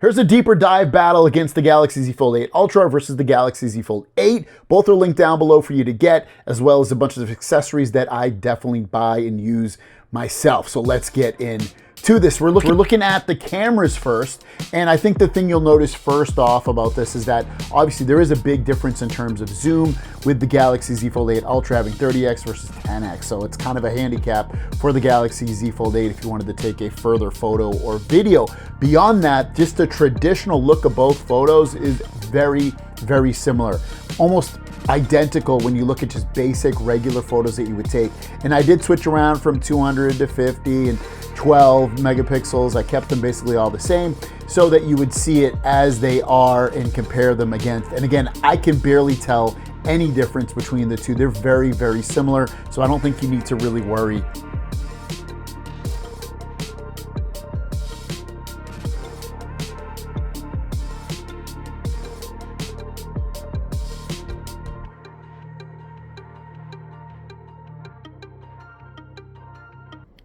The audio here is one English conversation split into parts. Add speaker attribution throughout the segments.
Speaker 1: Here's a deeper dive battle against the Galaxy Z Fold 8 Ultra versus the Galaxy Z Fold 8. Both are linked down below for you to get, as well as a bunch of accessories that I definitely buy and use myself. So let's get into this. We're looking at the cameras first, and I think the thing you'll notice first off about this is that obviously there is a big difference in terms of zoom with the Galaxy Z Fold 8 Ultra having 30x versus 10x. So it's kind of a handicap for the Galaxy Z Fold 8 if you wanted to take a further photo or video. Beyond that, just the traditional look of both photos is very, very similar. Almost identical when you look at just basic regular photos that you would take. And I did switch around from 200 to 50 and 12 megapixels. I kept them basically all the same so that you would see it as they are and compare them against. And again, I can barely tell any difference between the two. They're very, very similar. So I don't think you need to really worry.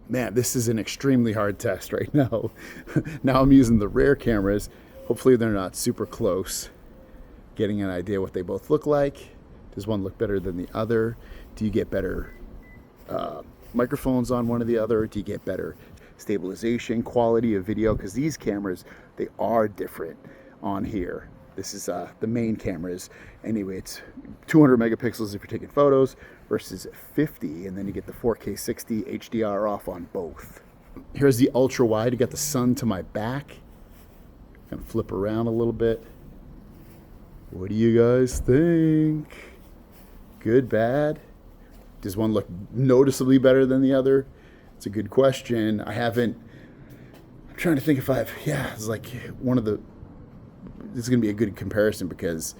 Speaker 1: Man, this is an extremely hard test right now. Now I'm using the rear cameras. Hopefully they're not super close. Getting an idea what they both look like. Does one look better than the other? Do you get better microphones on one or the other? Do you get better stabilization, quality of video? Because these cameras, they are different on here. This is the main cameras. Anyway, it's 200 megapixels if you're taking photos versus 50, and then you get the 4K 60 HDR off on both. Here's the ultra wide. You got the sun to my back. Kind of flip around a little bit. What do you guys think? Good, bad? Does one look noticeably better than the other? It's a good question. I'm trying to think if it's like this is going to be a good comparison because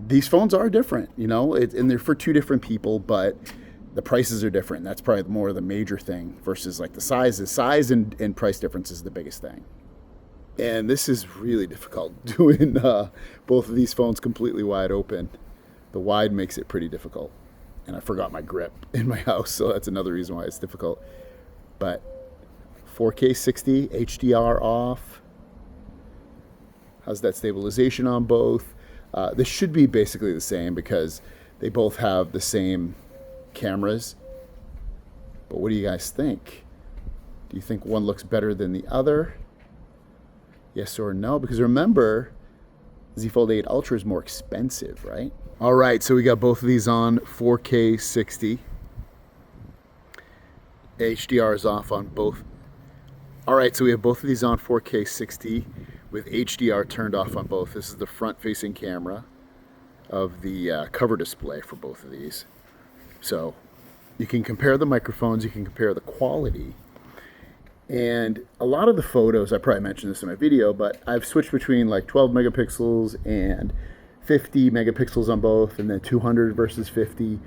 Speaker 1: these phones are different, you know, and they're for two different people, but the prices are different. That's probably more of the major thing versus like the sizes. Size and price difference is the biggest thing. And this is really difficult doing both of these phones completely wide open. The wide makes it pretty difficult. And I forgot my grip in my house, so that's another reason why it's difficult. But 4K 60, HDR off. How's that stabilization on both? This should be basically the same because they both have the same cameras. But what do you guys think? Do you think one looks better than the other? Yes or no? Because remember, Z Fold 8 Ultra is more expensive, right? All right, so we got both of these on 4K 60. HDR is off on both. All right, so we have both of these on 4K 60 with HDR turned off on both. This is the front-facing camera of the cover display for both of these. So you can compare the microphones, you can compare the quality. And a lot of the photos, I probably mentioned this in my video, but I've switched between like 12 megapixels and 50 megapixels on both, and then 200 versus 50,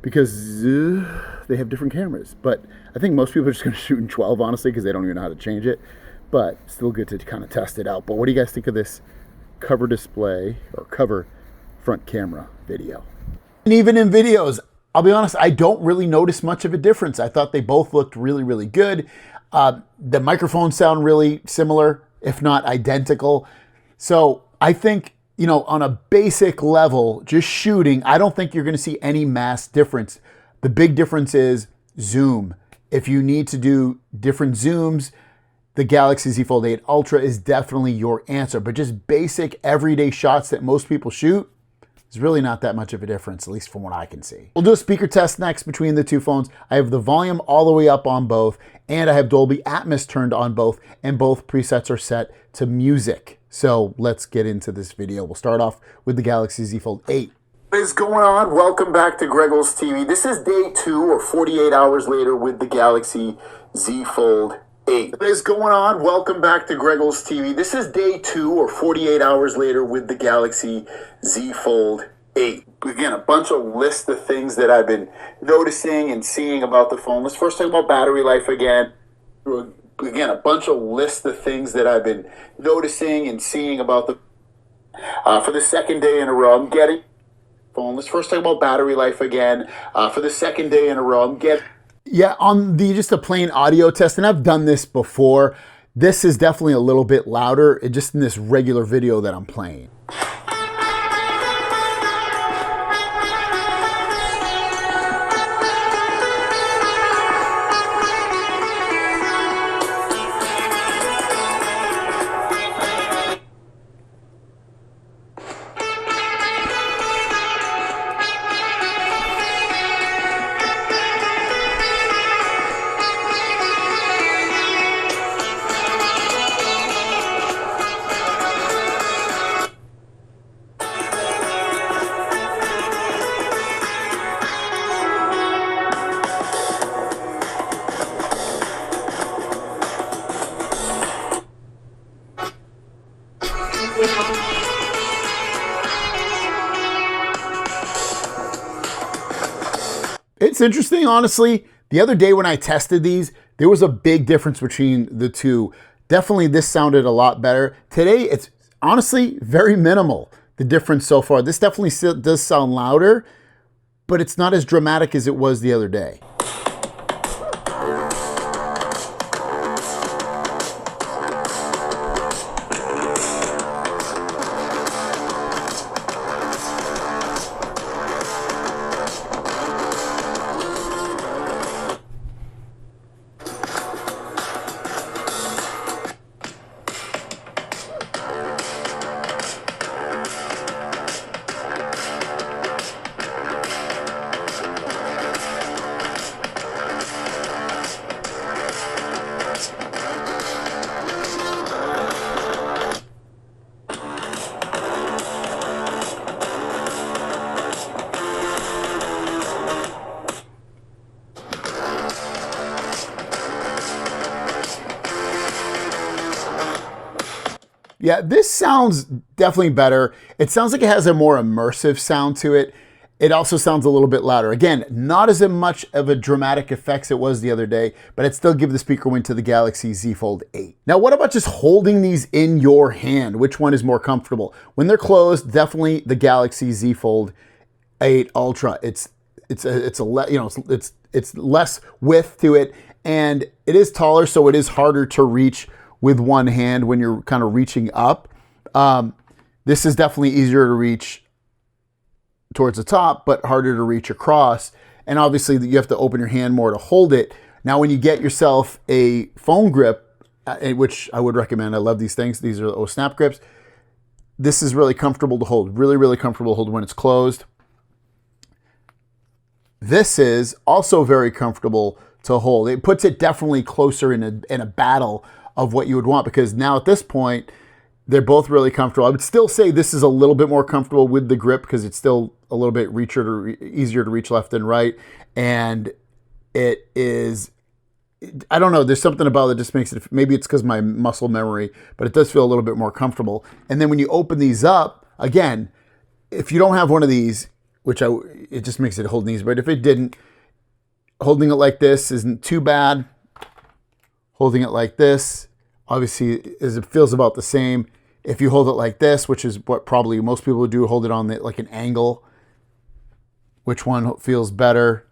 Speaker 1: because they have different cameras. But I think most people are just going to shoot in 12, honestly, because they don't even know how to change it. But still good to kind of test it out. But what do you guys think of this cover display or cover front camera video? And even in videos, I'll be honest, I don't really notice much of a difference. I thought they both looked really, really good. The microphones sound really similar, if not identical. So I think, you know, on a basic level, just shooting, I don't think you're going to see any mass difference. The big difference is zoom. If you need to do different zooms, the Galaxy Z Fold 8 Ultra is definitely your answer. But just basic everyday shots that most people shoot, there's really not that much of a difference, at least from what I can see. We'll do a speaker test next between the two phones. I have the volume all the way up on both, and I have Dolby Atmos turned on both, and both presets are set to music. So let's get into this video. We'll start off with the Galaxy Z Fold 8. What is going on? Welcome back to Greggles TV. This is day 2 or 48 hours later with the Galaxy Z Fold 8. What is going on? Welcome back to Greggles TV. This is day 2 or 48 hours later with the Galaxy Z Fold 8. Again, a bunch of lists of things that I've been noticing and seeing about the phone. Let's first talk about battery life again. Again, a bunch of lists of things that I've been noticing and seeing about the for the second day in a row. I'm getting phone. Let's first talk about battery life again. For the second day in a row, I'm getting. Yeah, on just a plain audio test, and I've done this before, This is definitely a little bit louder, just in this regular video that I'm playing. It's interesting, honestly. The other day when I tested these, there was a big difference between the two. Definitely this sounded a lot better. Today, it's honestly very minimal, the difference so far. This definitely still does sound louder, but it's not as dramatic as it was the other day. Yeah, this sounds definitely better. It sounds like it has a more immersive sound to it. It also sounds a little bit louder. Again, not as much of a dramatic effects it was the other day, but I'd still give the speaker win to the Galaxy Z Fold 8. Now, what about just holding these in your hand? Which one is more comfortable? When they're closed, definitely the Galaxy Z Fold 8 Ultra. It's less width to it, and it is taller, so it is harder to reach with one hand when you're kind of reaching up. This is definitely easier to reach towards the top, but harder to reach across. And obviously you have to open your hand more to hold it. Now, when you get yourself a phone grip, which I would recommend, I love these things. These are those snap grips. This is really comfortable to hold, really, really comfortable to hold when it's closed. This is also very comfortable to hold. It puts it definitely closer in a battle of what you would want, because now at this point, they're both really comfortable. I would still say this is a little bit more comfortable with the grip because it's still a little bit easier to reach left and right. And it is, I don't know, there's something about it that just makes it, maybe it's because my muscle memory, but it does feel a little bit more comfortable. And then when you open these up, again, if you don't have one of these, it just makes it holding easier. But if it didn't, holding it like this isn't too bad. Holding it like this, obviously, it feels about the same. If you hold it like this, which is what probably most people would do, hold it on like an angle. Which one feels better?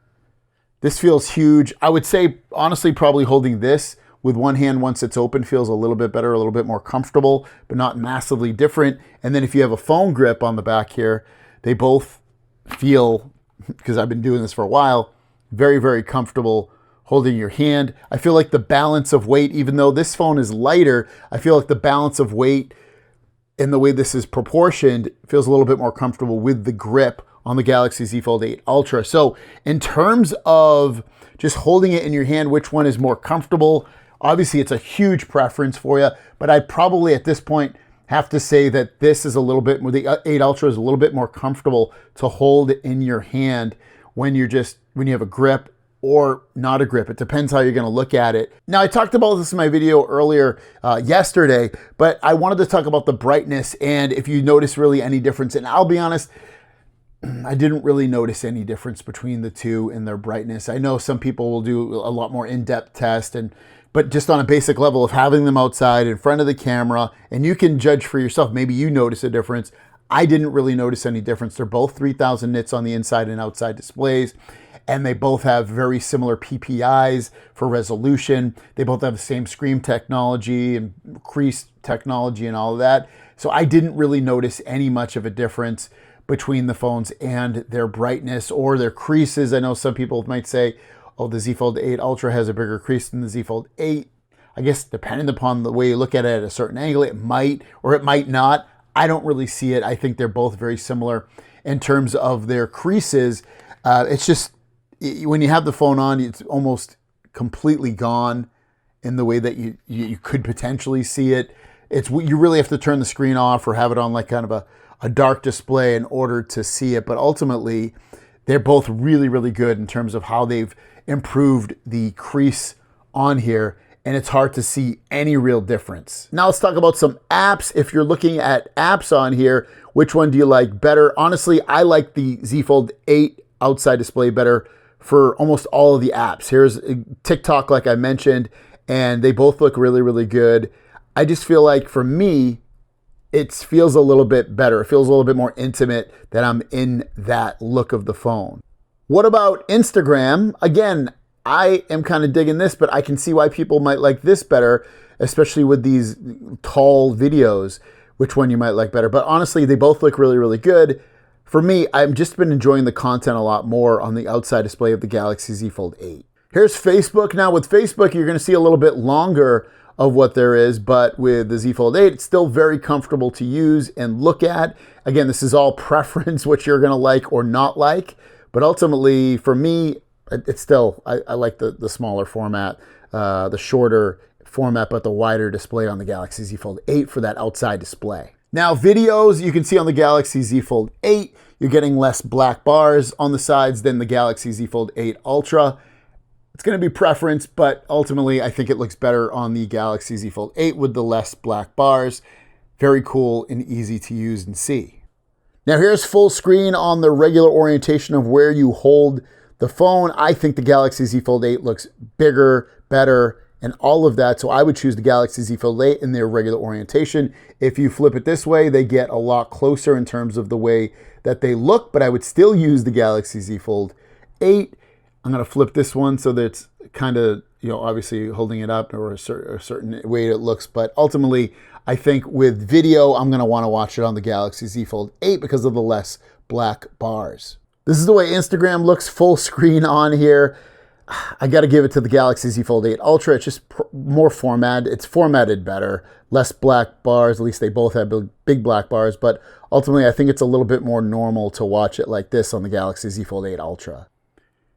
Speaker 1: This feels huge. I would say, honestly, probably holding this with one hand once it's open feels a little bit better, a little bit more comfortable, but not massively different. And then if you have a phone grip on the back here, they both feel, because I've been doing this for a while, very, very comfortable holding your hand. I feel like the balance of weight, even though this phone is lighter, I feel like the balance of weight and the way this is proportioned feels a little bit more comfortable with the grip on the Galaxy Z Fold 8 Ultra. So in terms of just holding it in your hand, which one is more comfortable? Obviously, it's a huge preference for you, but I'd probably at this point have to say that this is a little bit, the 8 Ultra is a little bit more comfortable to hold in your hand when you have a grip or not a grip. It depends how you're going to look at it. Now, I talked about this in my video earlier yesterday, but I wanted to talk about the brightness and if you notice really any difference. And I'll be honest, I didn't really notice any difference between the two in their brightness. I know some people will do a lot more in-depth test, but just on a basic level of having them outside in front of the camera, and you can judge for yourself. Maybe you notice a difference. I didn't really notice any difference. They're both 3000 nits on the inside and outside displays. and they both have very similar PPIs for resolution. They both have the same screen technology and Crease technology and all of that. So I didn't really notice any much of a difference between the phones and their brightness or their creases. I know some people might say, oh, the Z Fold 8 Ultra has a bigger crease than the Z Fold 8. I guess depending upon the way you look at it at a certain angle, it might or it might not. I don't really see it. I think they're both very similar in terms of their creases. It's just, when you have the phone on, it's almost completely gone in the way that you could potentially see it. You really have to turn the screen off or have it on like kind of a dark display in order to see it. But ultimately, they're both really, really good in terms of how they've improved the crease on here, and it's hard to see any real difference. Now let's talk about some apps. If you're looking at apps on here, which one do you like better? Honestly, I like the Z Fold 8 outside display better for almost all of the apps. Here's TikTok, like I mentioned, and they both look really, really good. I just feel like for me, it feels a little bit better. It feels a little bit more intimate that I'm in that look of the phone. What about Instagram? Again, I am kind of digging this, but I can see why people might like this better, especially with these tall videos, which one you might like better. But honestly, they both look really, really good. For me, I've just been enjoying the content a lot more on the outside display of the Galaxy Z Fold 8. Here's Facebook. Now with Facebook, you're going to see a little bit longer of what there is, but with the Z Fold 8, it's still very comfortable to use and look at. Again, this is all preference, what you're going to like or not like. But ultimately, for me, it's still, I like the smaller format, the shorter format, but the wider display on the Galaxy Z Fold 8 for that outside display. Now, videos, you can see on the Galaxy Z Fold 8, you're getting less black bars on the sides than the Galaxy Z Fold 8 Ultra. It's going to be preference, but ultimately, I think it looks better on the Galaxy Z Fold 8 with the less black bars. Very cool and easy to use and see. Now, here's full screen on the regular orientation of where you hold the phone. I think the Galaxy Z Fold 8 looks bigger, better, and all of that. So I would choose the Galaxy Z Fold 8 in their regular orientation. If you flip it this way, they get a lot closer in terms of the way that they look, but I would still use the Galaxy Z Fold 8. I'm going to flip this one so that it's kind of, obviously holding it up or a certain way it looks. But ultimately, I think with video, I'm going to want to watch it on the Galaxy Z Fold 8 because of the less black bars. This is the way Instagram looks full screen on here. I got to give it to the Galaxy Z Fold 8 Ultra. It's just more formatted. It's formatted better. Less black bars. At least they both have big black bars. But ultimately, I think it's a little bit more normal to watch it like this on the Galaxy Z Fold 8 Ultra.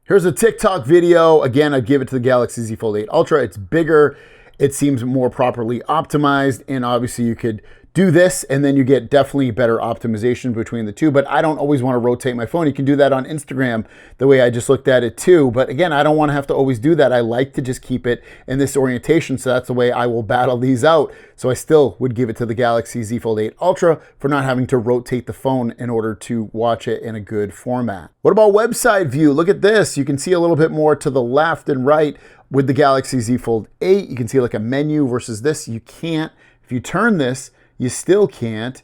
Speaker 1: Here's a TikTok video. Again, I'd give it to the Galaxy Z Fold 8 Ultra. It's bigger. It seems more properly optimized. And obviously, you could do this and then you get definitely better optimization between the two. But I don't always want to rotate my phone. You can do that on Instagram the way I just looked at it too. But again, I don't want to have to always do that. I like to just keep it in this orientation. So that's the way I will battle these out. So I still would give it to the Galaxy Z Fold 8 Ultra for not having to rotate the phone in order to watch it in a good format. What about website view? Look at this. You can see a little bit more to the left and right with the Galaxy Z Fold 8. You can see like a menu versus this. You can't. If you turn this, you still can't.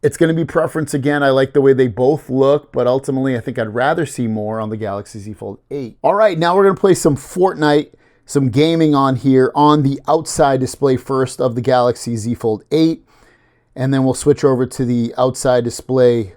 Speaker 1: It's going to be preference again. I like the way they both look, but ultimately I think I'd rather see more on the Galaxy Z Fold 8. All right, now we're going to play some Fortnite, some gaming on here on the outside display first of the Galaxy Z Fold 8, and then we'll switch over to the outside display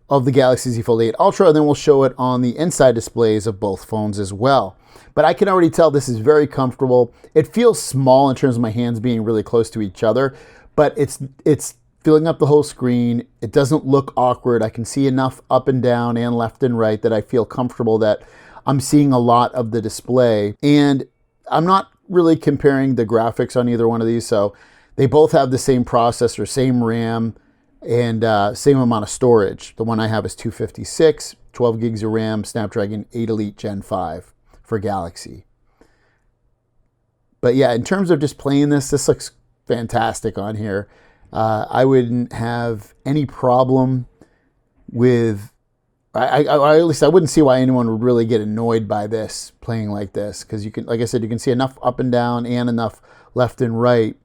Speaker 1: of the Galaxy Z Fold 8 Ultra, and then we'll show it on the inside displays of both phones as well. But I can already tell this is very comfortable. It feels small in terms of my hands being really close to each other, but it's filling up the whole screen. It doesn't look awkward. I can see enough up and down and left and right that I feel comfortable that I'm seeing a lot of the display. And I'm not really comparing the graphics on either one of these. So they both have the same processor, same RAM, and same amount of storage. The one I have is 256, 12 gigs of RAM, Snapdragon 8 Elite Gen 5 for Galaxy. But yeah, in terms of just playing this looks fantastic on here. I wouldn't have any problem with, at least I wouldn't see why anyone would really get annoyed by this playing like this, because you can, like I said, you can see enough up and down and enough left and right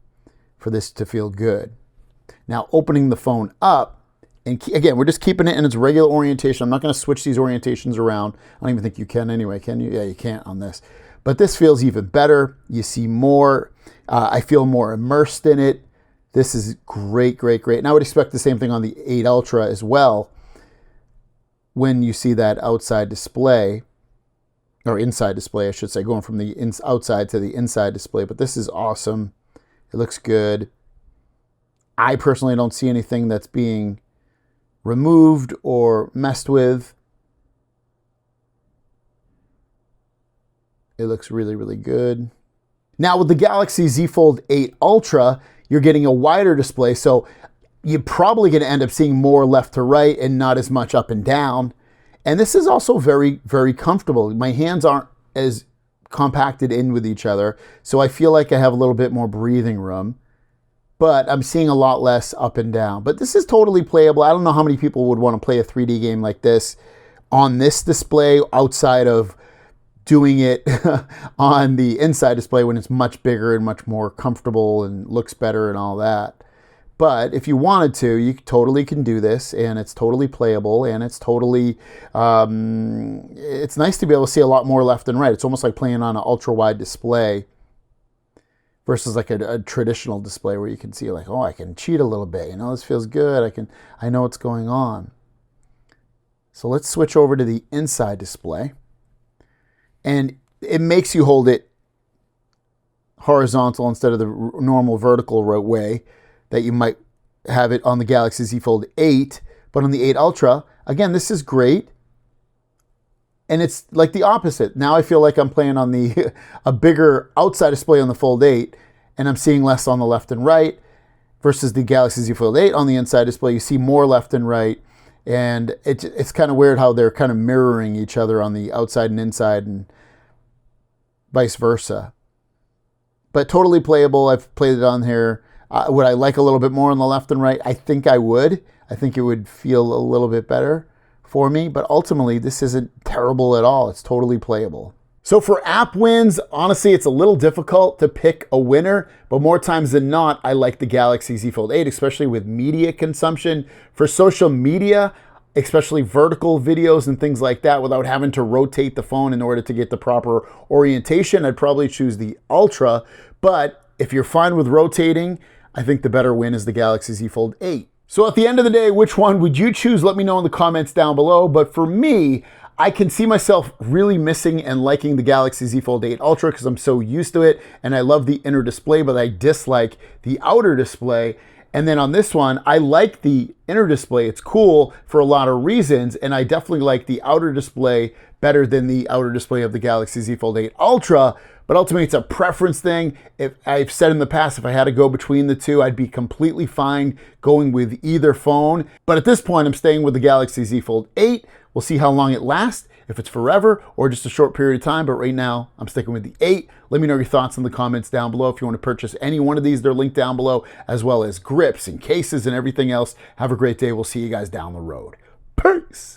Speaker 1: for this to feel good. Now, opening the phone up, And again, we're just keeping it in its regular orientation. I'm not going to switch these orientations around. I don't even think you can anyway, can you? Yeah, you can't on this. But this feels even better. You see more. I feel more immersed in it. This is great, great, great. And I would expect the same thing on the 8 Ultra as well when you see that outside display, or inside display, I should say, going from the outside to the inside display. But this is awesome. It looks good. I personally don't see anything that's being removed or messed with. It looks really, really good. Now with the Galaxy Z Fold 8 Ultra, you're getting a wider display, so you're probably going to end up seeing more left to right and not as much up and down. And this is also very, very comfortable. My hands aren't as compacted in with each other, so I feel like I have a little bit more breathing room. But I'm seeing a lot less up and down. But this is totally playable. I don't know how many people would want to play a 3D game like this on this display outside of doing it on the inside display when it's much bigger and much more comfortable and looks better and all that. But if you wanted to, you totally can do this, and it's totally playable, and it's totally, it's nice to be able to see a lot more left and right. It's almost like playing on an ultra-wide display versus like a traditional display where you can see like, oh, I can cheat a little bit. You know, this feels good. I know what's going on. So let's switch over to the inside display. And it makes you hold it horizontal instead of the normal vertical way that you might have it on the Galaxy Z Fold 8. But on the 8 Ultra, again, this is great. And it's like the opposite. Now I feel like I'm playing on a bigger outside display on the Fold 8, and I'm seeing less on the left and right, versus the Galaxy Z Fold 8 on the inside display. You see more left and right, and it's kind of weird how they're kind of mirroring each other on the outside and inside, and vice versa. But totally playable. I've played it on here. Would I like a little bit more on the left and right? I think I would. I think it would feel a little bit better for me, but ultimately this isn't terrible at all. It's totally playable. So for app wins, honestly, it's a little difficult to pick a winner, but more times than not, I like the Galaxy Z Fold 8, especially with media consumption. For social media, especially vertical videos and things like that, without having to rotate the phone in order to get the proper orientation, I'd probably choose the Ultra. But if you're fine with rotating, I think the better win is the Galaxy Z Fold 8. So at the end of the day, which one would you choose? Let me know in the comments down below. But for me, I can see myself really missing and liking the Galaxy Z Fold 8 Ultra because I'm so used to it, and I love the inner display, but I dislike the outer display. And then on this one, I like the inner display. It's cool for a lot of reasons, and I definitely like the outer display better than the outer display of the Galaxy Z Fold 8 Ultra. But ultimately, it's a preference thing. If I've said in the past, if I had to go between the two, I'd be completely fine going with either phone. But at this point, I'm staying with the Galaxy Z Fold 8. We'll see how long it lasts, if it's forever or just a short period of time. But right now, I'm sticking with the 8. Let me know your thoughts in the comments down below. If you want to purchase any one of these, they're linked down below, as well as grips and cases and everything else. Have a great day. We'll see you guys down the road. Peace.